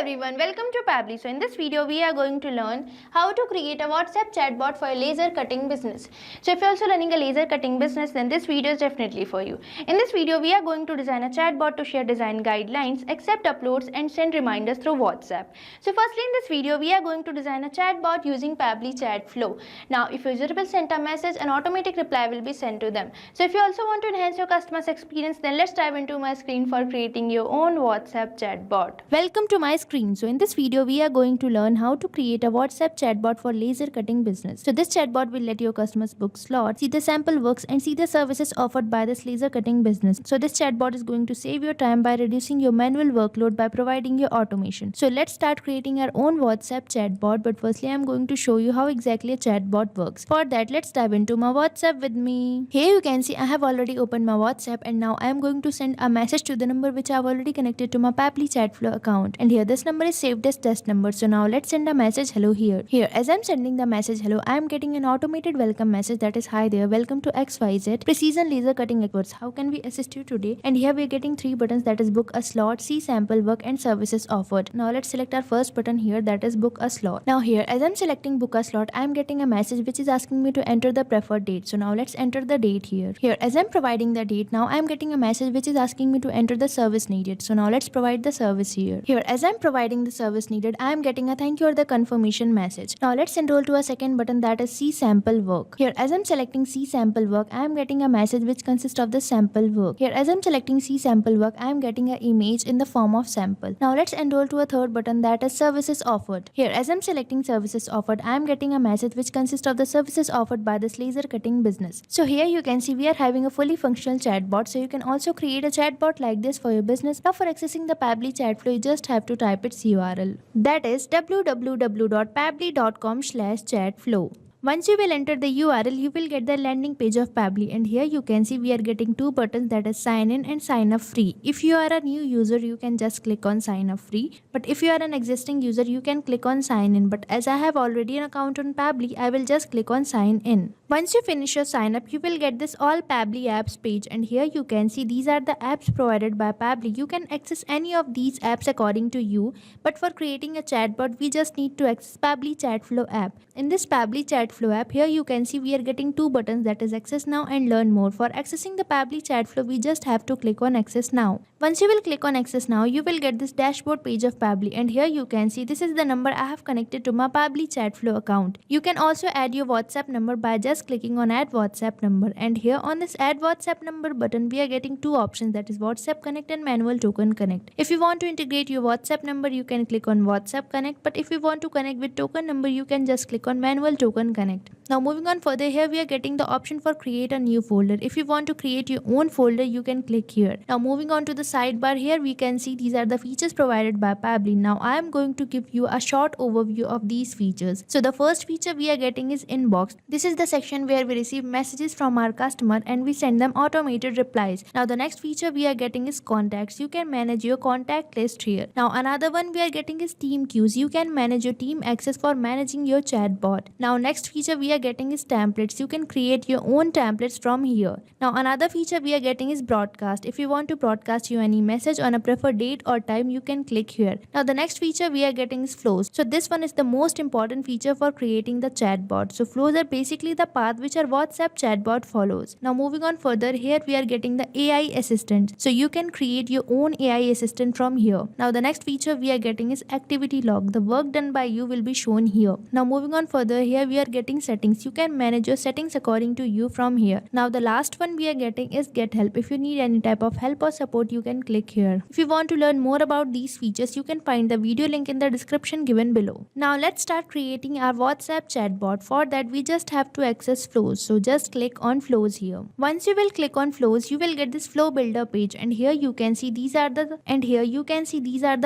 everyone, welcome to Pabbly. So in this video we are going to learn how to create a WhatsApp chatbot for a laser cutting business. So if you're also running a laser cutting business, then this video is definitely for you. In this video we are going to design a chatbot to share design guidelines, accept uploads and send reminders through WhatsApp. So firstly in this video we are going to design a chatbot using Pabbly Chatflow. Now if user will send a message, an automatic reply will be sent to them. So if you also want to enhance your customer's experience, then let's dive into my screen for creating your own WhatsApp chatbot. Welcome to my screen. So in this video we are going to learn how to create a WhatsApp chatbot for laser cutting business. So this chatbot will let your customers book slots, see the sample works and see the services offered by this laser cutting business. So this chatbot is going to save your time by reducing your manual workload by providing your automation. So let's start creating our own WhatsApp chatbot, but firstly I'm going to show you how exactly a chatbot works. For that, let's dive into my WhatsApp with me. Here you can see I have already opened my WhatsApp and now I am going to send a message to the number which I have already connected to my Pabbly Chatflow account. And here this number is saved as test number. So now let's send a message hello here. Here as I'm sending the message hello, I am getting an automated welcome message that is hi there, welcome to XYZ Precision Laser Cutting Experts. How can we assist you today? And here we are getting three buttons, that is book a slot, see sample work and services offered. Now let's select our first button here, that is book a slot. Now here as I'm selecting book a slot, I am getting a message which is asking me to enter the preferred date. So now let's enter the date here. Here as I'm providing the date, now I am getting a message which is asking me to enter the service needed. So now let's provide the service here. Here as I'm providing the service needed, I am getting a thank you or the confirmation message. Now let's enroll to a second button, that is see sample work. Here as I'm selecting see sample work, I am getting a message which consists of the sample work. Here as I'm selecting see sample work, I am getting an image in the form of sample. Now let's enroll to a third button, that is services offered. Here as I'm selecting services offered, I am getting a message which consists of the services offered by this laser cutting business. So here you can see we are having a fully functional chatbot. So you can also create a chatbot like this for your business. Now for accessing the Pabbly Chatflow, you just have to type its URL. That is www.pabbly.com/chatflow. Once you will enter the URL, you will get the landing page of Pabbly, and here you can see we are getting two buttons, that is sign in and sign up free. If you are a new user, you can just click on sign up free, but if you are an existing user, you can click on sign in. But as I have already an account on Pabbly, I will just click on sign in. Once you finish your sign up, you will get this all Pabbly apps page, and here you can see these are the apps provided by Pabbly. You can access any of these apps according to you, but for creating a chatbot, we just need to access Pabbly Chatflow app. In this Pabbly Chatflow app, here you can see we are getting two buttons, that is access now and learn more. For accessing the Pabbly Chatflow, we just have to click on access now. Once you will click on access now, you will get this dashboard page of Pabbly, and here you can see this is the number I have connected to my Pabbly Chatflow account. You can also add your WhatsApp number by just clicking on add WhatsApp number, and here on this add WhatsApp number button, we are getting two options, that is WhatsApp Connect and Manual Token Connect. If you want to integrate your WhatsApp number, you can click on WhatsApp Connect, but if you want to connect with token number, you can just click on Manual Token Connect. Now moving on further, here we are getting the option for create a new folder. If you want to create your own folder, you can click here. Now moving on to the sidebar, here we can see these are the features provided by Pabbly. Now I am going to give you a short overview of these features. So the first feature we are getting is inbox. This is the section where we receive messages from our customer and we send them automated replies. Now the next feature we are getting is contacts. You can manage your contact list here. Now another one we are getting is team queues. You can manage your team access for managing your chatbot. Now next feature we are getting is templates. You can create your own templates from here. Now another feature we are getting is broadcast. If you want to broadcast you any message on a preferred date or time, you can click here. Now the next feature we are getting is flows. So this one is the most important feature for creating the chatbot. So flows are basically the path which our WhatsApp chatbot follows. Now moving on further, here we are getting the AI assistant. So you can create your own AI assistant from here. Now the next feature we are getting is activity log. The work done by you will be shown here. Now moving on further, here we are getting settings. You can manage your settings according to you from here. Now the last one we are getting is get help. If you need any type of help or support, you can click here. If you want to learn more about these features, you can find the video link in the description given below. Now let's start creating our WhatsApp chatbot. For that, we just have to access flows. So just click on flows here. Once you will click on flows, you will get this flow builder page, and here you can see these are the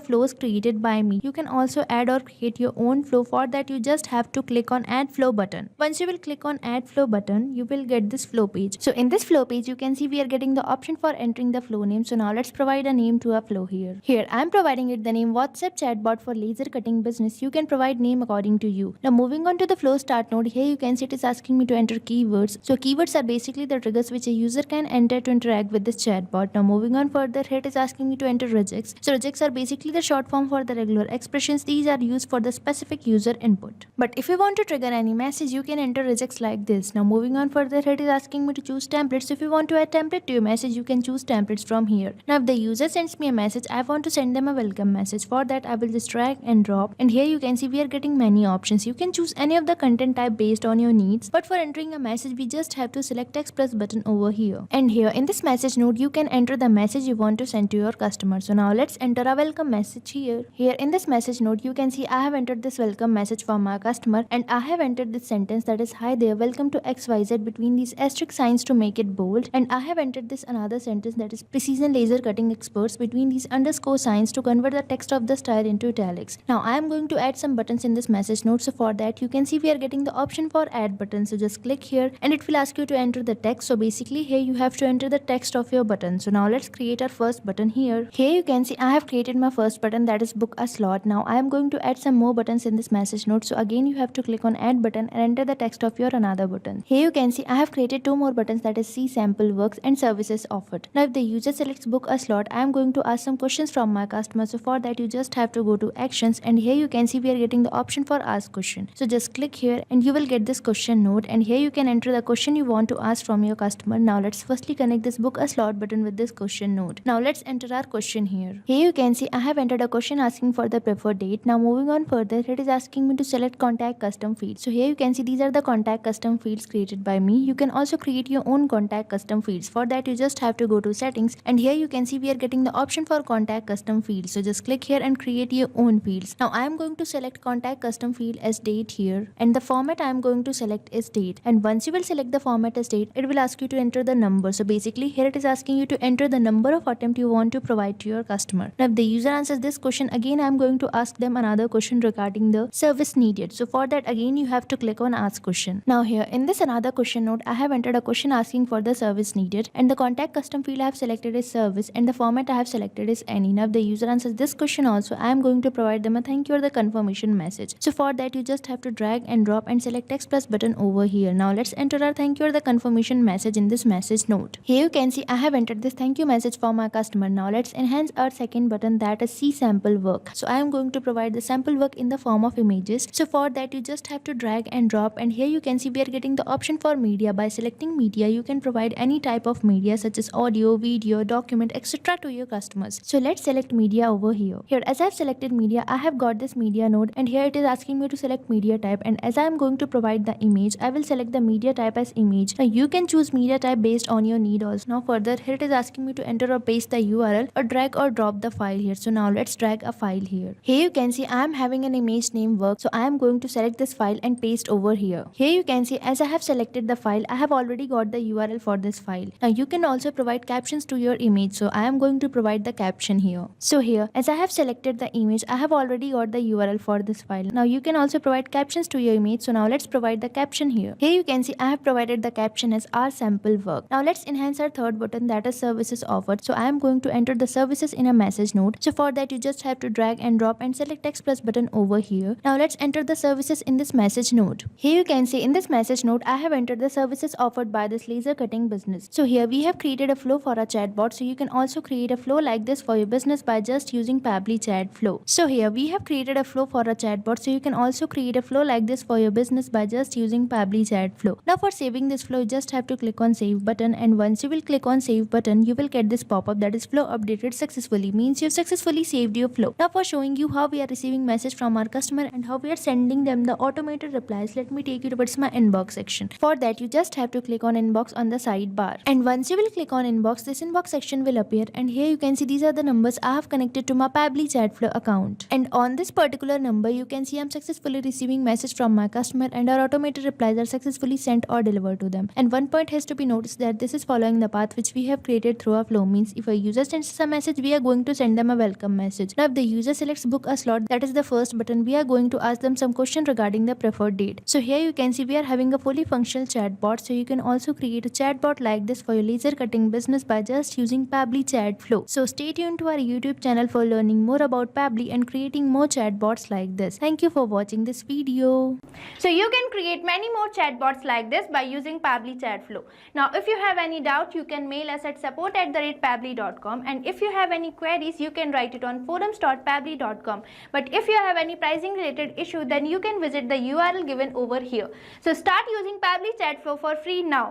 flows created by me. You can also add or create your own flow. For that, you just have to click on add flow button. Once you will click on add flow button, you will get this flow page. So in this flow page, you can see we are getting the option for entering the flow name. So now let's provide a name to our flow here. Here I am providing it the name WhatsApp chatbot for laser cutting business. You can provide name according to you. Now moving on to the flow start node, here you can see it is asking me to enter keywords. So keywords are basically the triggers which a user can enter to interact with this chatbot. Now moving on further, here it is asking me to enter regex. So regex are basically the short form for the regular expressions. These are used for the specific user input. But if you want to trigger any message, you can enter regex like this. Now moving on further, here it is asking me to choose templates. So if you want to add template to your message, you can choose templates from here. Now if the user sends me a message, I want to send them a welcome message. For that, I will just drag and drop, and here you can see we are getting many options. You can choose any of the content type based on your needs, but for entering a message, we just have to select text plus button over here. And here in this message node, you can enter the message you want to send to your customer. So now let's enter a welcome message here. Here in this message node, you can see I have entered this welcome message for my customer, and I have entered this sentence that is, hi there, welcome to XYZ, between these asterisk signs to make it bold. And I have entered this another sentence that is, precision laser cutting experts, between these underscore signs to convert the text of the style into italics. Now I am going to add some buttons in this message node. So for that, you can see we are getting the option for add button. So just click here and it will ask you to enter the text. So basically here you have to enter the text of your button. So now let's create our first button here. Here you can see I have created my first button, that is book a slot. Now I am going to add some more buttons in this message node. So again you have to click on add button and enter the text of your another button. Here you can see I have created two more buttons, that is see sample works and services offered. Now if the user selects book a slot, I am going to ask some questions from my customer. So for that, you just have to go to actions, and here you can see we are getting the option for ask question. So just click here and you will get this question node, and here you can enter the question you want to ask from your customer. Now let's firstly connect this book a slot button with this question node. Now let's enter our question here. Here you can see I have entered a question asking for the preferred date. Now moving on further, it is asking me to select contact custom fields. So here you can see these are the contact custom fields created by me. You can also create your own contact custom fields. For that, you just have to go to settings, and here you can see we are getting the option for contact custom fields. So just click here and create your own fields. Now I am going to select contact custom field as date here, and the format I am going to select is date. And once you will select the format as date, it will ask you to enter the number. So basically here it is asking you to enter the number of attempt you want to provide to your customer. Now if the user answers this question, again I am going to ask them another question regarding the service needed. So for that, again you have to click on ask question. Now here in this another question node, I have entered a question asking for the service needed, and the contact custom field I have selected is service, and the format I have selected is any. Now if the user answers this question also, I am going to provide them a thank you or the confirmation message. So for that, you just have to drag and drop and select text plus button over here. Now let's enter our thank you or the confirmation message in this message node. Here you can see I have entered this thank you message for my customer. Now let's enhance our second button, that is see sample work. So I am going to provide the sample work in the form of images. So for that, you just have to drag and drop, and here you can see we are getting the option for media. By selecting media, you can provide any type of media such as audio, video, document, etc. to your customers. So let's select media over here. Here as I have selected media, I have got this media node, and here it is asking me to select media type, and as I am going to provide the image, I will select the media type as image. Now you can choose media type based on your need also. Now further, here it is asking me to enter or paste the URL or drag or drop the file here. So now let's drag a file here. Here you can see I am having an image name work, so I am going to select this file and paste over here. Here you can see as I have selected the file, I have already got the URL for this file. Now you can also provide captions to your image, so I am going to provide the caption here. So here as I have selected the image, I have already got the URL for this file. Now you can also provide captions to your image, so now let's provide the caption here. Here you can see I have provided the caption as our sample work. Now let's enhance our third button, that is services offered. So I am going to enter the services in a message node. So for that, you just have to drag and drop and select text plus button over here. Now let's enter the services in this message node. Here you can see in this message node, I have entered the services offered by this laser cutting business. So here we have created a flow for a chatbot. So you can also create a flow like this for your business by just using Pabbly Chatflow. So here we have created a flow for a chatbot. So you can also create a flow like this for your business by just using Pabbly Chatflow. Now for saving this flow, you just have to click on save button, and once you will click on save button, you will get this pop-up that is flow updated successfully, means you have successfully saved your flow. Now for showing you how we are receiving message from our customer and how we are sending them the automated replies, let me take you towards my inbox section. For that, you just have to click on inbox on the sidebar, and once you will click on inbox, this inbox section will appear, and here you can see these are the numbers I have connected to my Pabbly Chatflow account. And on this particular number, you can see I'm successfully receiving message from my customer, and our automated replies are successfully sent or delivered to them. And one point has to be noticed that this is following the path which we have created through our flow, means if a user sends us a message, we are going to send them a welcome message. Now if the user selects book a slot, that is the first button, we are going to ask them some question regarding the preferred date. So here here you can see we are having a fully functional chatbot. So you can also create a chatbot like this for your laser cutting business by just using Pabbly Chatflow. So stay tuned to our YouTube channel for learning more about Pabbly and creating more chatbots like this. Thank you for watching this video. So you can create many more chatbots like this by using Pabbly Chatflow. Now if you have any doubt, you can mail us at support@pabbly.com, and if you have any queries, you can write it on forums.pabbly.com. But if you have any pricing related issue, then you can visit the URL given over here. So start using Pabbly Chatflow for free now.